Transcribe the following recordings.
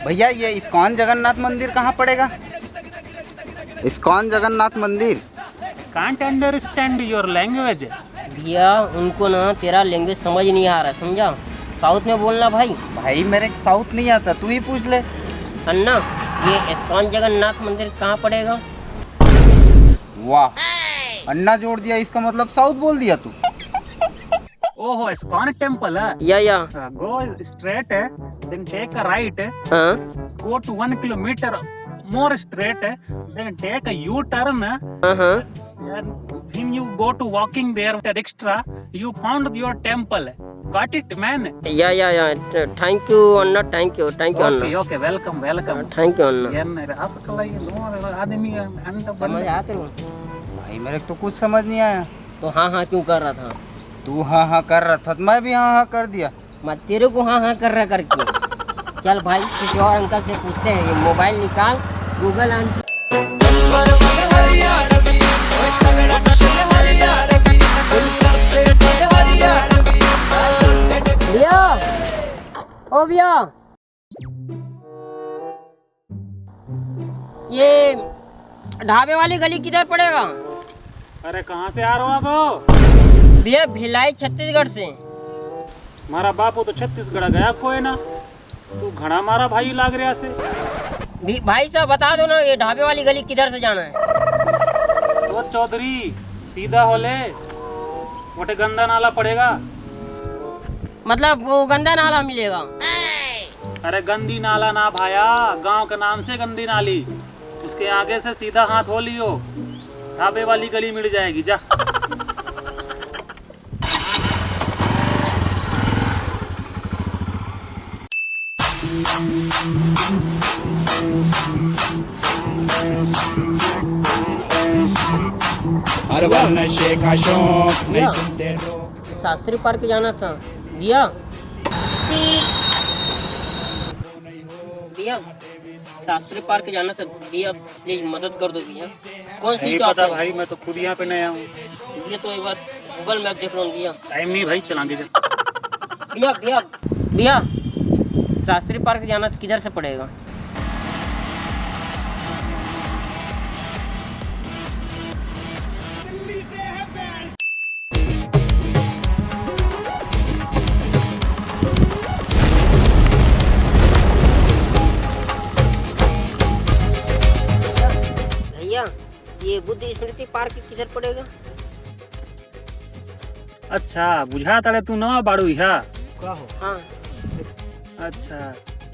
भैया ये इस्कॉन जगन्नाथ मंदिर कहाँ पड़ेगा? इस्कॉन जगन्नाथ मंदिर। Can't understand your language. भैया उनको ना तेरा लैंग्वेज समझ नहीं आ रहा, समझा? साउथ में बोलना भाई। भाई मेरे साउथ नहीं आता, तू ही पूछ ले। अन्ना ये इस्कॉन जगन्नाथ मंदिर कहाँ पड़ेगा? वाह, अन्ना जोड़ दिया, इसका मतलब साउथ बोल दिया तू। ओहो, इस्कॉन टेम्पल है। या गो स्ट्रेट है, देन टेक अ राइट, हाँ go to 1 kilometer more straight, then take a U-turn, हाँ and when you go to walking there extra, you found your temple. Got it, man? या thank you anna, thank you anna. Okay, welcome. Thank you anna. ये rascal ये दो आदमी अंडा समझ आया तेरे को? भाई मेरे को तो कुछ समझ नहीं आया। तो हाँ क्यों कर रहा था? तू हाँ कर रहा था तो मैं भी हाँ कर दिया। मैं तेरे को हाँ कर रहा करके। चल भाई किसी और अंकल से पूछते हैं, ये मोबाइल निकाल, गूगल आंसर। भैया, ओ भैया, ये ढाबे वाली गली किधर पड़ेगा? अरे कहाँ से आ रहा हो? भैया भिलाई छत्तीसगढ़ से। मारा बापू तो छत्तीसगढ़ गया कोई ना, तू घड़ा मारा भाई लाग रहा से। भाई साहब बता दो ना, ये ढाबे वाली गली किधर से जाना है? तो चौधरी सीधा होले मोटे गंदा नाला पड़ेगा। मतलब वो गंदा नाला मिलेगा? अरे गंदी नाला ना भाया, गांव के नाम से गंदी नाली, उसके आगे से सीधा हाथ हो लियो, ढाबे वाली गली मिल जाएगी। जा हर बार नशे का शौक नहीं सुनते लोग। शास्त्री पार्क जाना था भैया। भैया शास्त्री पार्क जाना था भैया, प्लीज मदद कर दो भैया। कौन सी पता भाई, मैं तो खुद यहाँ पे नया हूँ। ये तो एक बार गूगल मैप देख रहा हूँ भैया। टाइम नहीं भाई, चलाएंगे। भैया शास्त्री पार्क जाना तो किधर से पड़ेगा? भैया ये बुद्ध स्मृति पार्क किधर पड़ेगा? अच्छा बुझा तड़े तू नवा बाड़ू यहाँ। हाँ अच्छा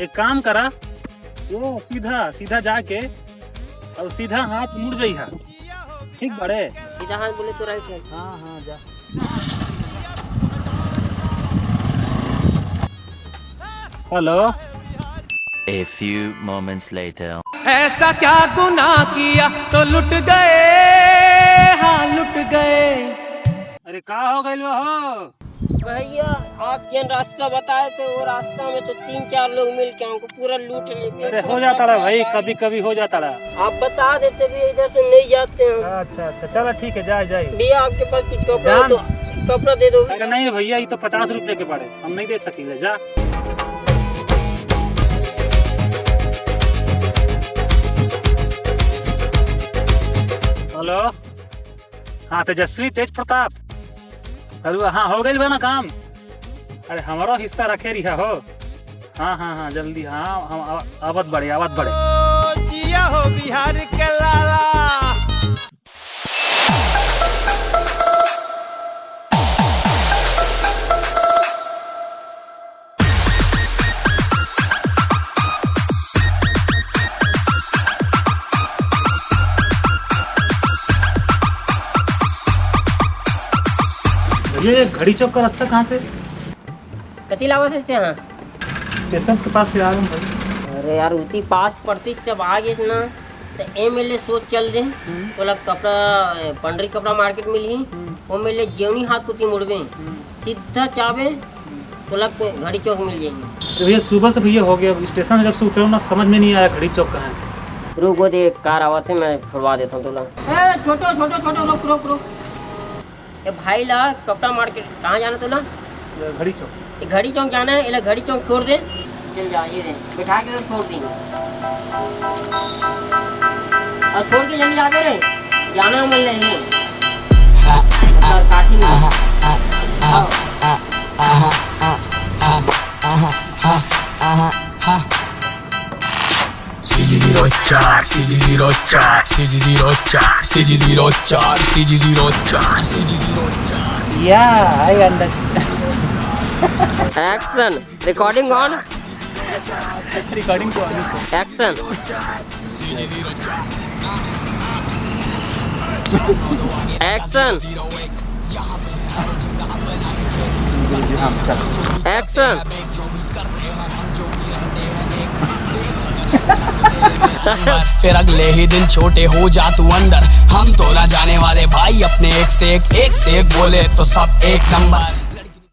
एक काम करा, वो सीधा जाके और सीधा हाथ मुड़ जाइहा, ठीक बड़े? सीधा हाथ बोले तो राइट है। हाँ जा। Hello. A few moments later. ऐसा क्या गुनाह किया तो लुट गए, हाँ लुट गए। अरे का हो गए हो भैया? आप जिन रास्ता बताए थे वो रास्ता में तो 3-4 लोग मिल के हमको पूरा लूट लिए। अरे हो जाता रहा भाई, कभी हो जाता रहा। आप बता देते भी इधर से नहीं जाते हैं। अच्छा चलो ठीक है, जाए भैया आपके पास कुछ कपड़ा तो कपड़ा दे दो। अरे नहीं भैया, ये तो 50 रुपए के पड़े, हम नहीं दे सकेंगे। जा हेलो। हाँ तेजस्वी, तेज प्रताप। हाँ हो गई ना काम। अरे हमारा हिस्सा रखे रिहा हो। हाँ जल्दी। हाँ हम आवत बढ़े। जिया हो बिहार के लाला। ये घड़ी चौक का रास्ता कहाँ से? कति लावा थे यहाँ स्टेशन के पास से आ रहा हूँ भाई। अरे यार उतनी पास पड़ती जब आगे ना तो MLA सोच चल दे बोला कपड़ा पंडरी कपड़ा मार्केट मिली वो मिले जेवनी हाथ कुती मुड़ गए सीधा चावे तो लग घड़ी चौक मिल जाएगी। तो भैया सुबह से भैया हो गया, स्टेशन जब से उतरा ना समझ में नहीं आया घड़ी चौक कहाँ है। रुको दे कार आवा थे मैं छुड़वा देता हूँ तुला। छोटो रुक। ये भाई ला कपड़ा मार्केट कहाँ जाना तुला? घड़ी चौक। ये घड़ी चौक जाना है, इला घड़ी चौक छोड़ दे। चल जा, ये दे बैठा के छोड़ दी और छोड़ के जल्दी आगे रहे, जाना मिल नहीं काठी में। CG04 CG04 CG04 CG04 CG04 CG04 Yeah, I understand. Action, recording on, Recording to all. Action. Action, action. फिर अगले ही दिन छोटे हो जा तू अंदर, हम तो ना जाने वाले भाई अपने एक से एक बोले तो सब एक नंबर।